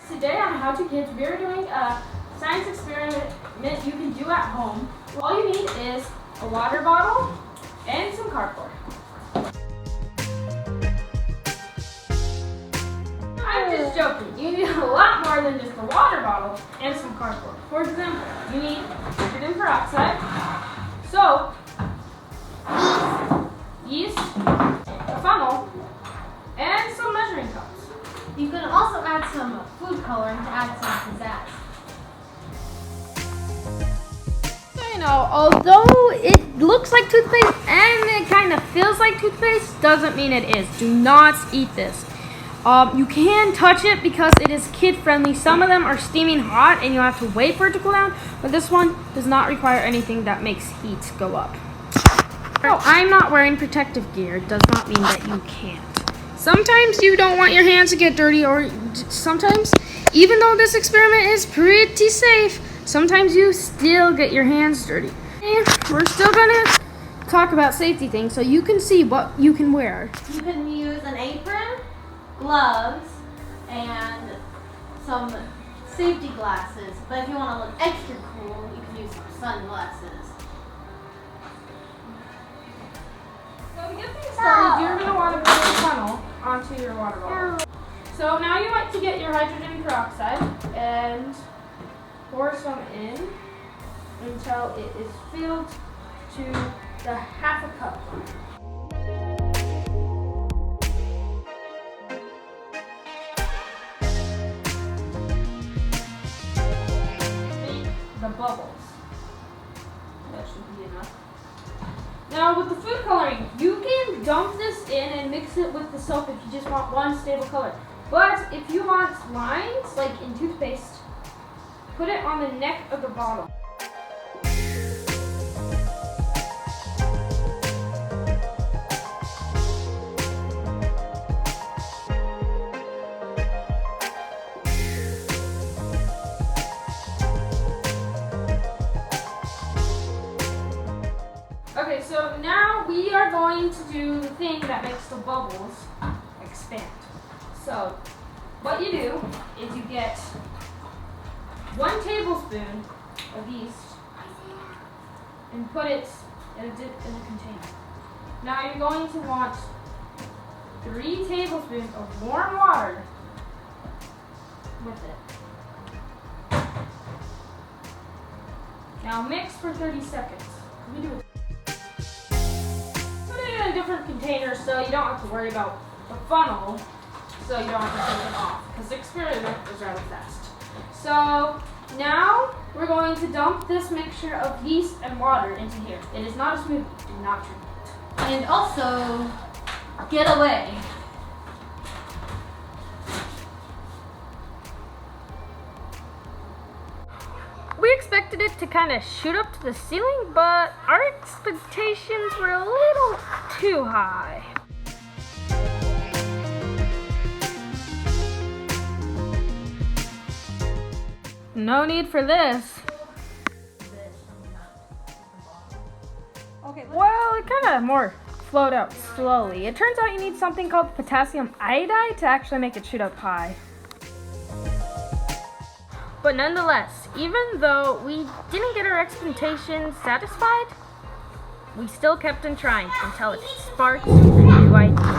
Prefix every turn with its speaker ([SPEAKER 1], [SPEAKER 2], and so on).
[SPEAKER 1] Today on How to Kids, we are doing a science experiment you can do at home. All you need is a water bottle and some cardboard. I'm just joking. You need a lot more than just a water bottle and some cardboard. For example, you need hydrogen peroxide, soap, yeast, a funnel, and some measuring cups.
[SPEAKER 2] You can also add some food coloring to add some pizzazz.
[SPEAKER 3] So, you know, although it looks like toothpaste and it kind of feels like toothpaste, doesn't mean it is. Do not eat this. You can touch it because it is kid friendly. Some of them are steaming hot and you have to wait for it to cool down, but this one does not require anything that makes heat go up. No, I'm not wearing protective gear. It does not mean that you can't. Sometimes you don't want your hands to get dirty, or sometimes, even though this experiment is pretty safe, sometimes you still get your hands dirty. And we're still gonna talk about safety things so you can see what you can wear.
[SPEAKER 2] You can use an apron, gloves, and some safety glasses. But if you want to look extra cool, you can use some sunglasses.
[SPEAKER 1] So to get things started, you're going to want to put a funnel onto your water bottle. So now you want to get your hydrogen peroxide and pour some in until it is filled to the half a cup. The bubbles. That should be enough. Now with the food coloring, you can dump this in and mix it with the soap if you just want one stable color. But if you want lines, like in toothpaste, put it on the neck of the bottle. Okay, so now we are going to do the thing that makes the bubbles expand. So, what you do is you get 1 tablespoon of yeast and put it in a container. Now you're going to want 3 tablespoons of warm water with it. Now mix for 30 seconds. Let me do it. In a different container so you don't have to worry about the funnel, so you don't have to take it off because the experiment is rather fast. So now we're going to dump this mixture of yeast and water into here. It is not a smoothie. Do not drink it.
[SPEAKER 2] And also, get away.
[SPEAKER 3] We expected it to kind of shoot up to the ceiling, but our expectations were a little too high. No need for this. Well, it kind of more flowed out slowly. It turns out you need something called potassium iodide to actually make it shoot up high. But nonetheless, even though we didn't get our expectations satisfied, we still kept on trying until it sparked a new idea.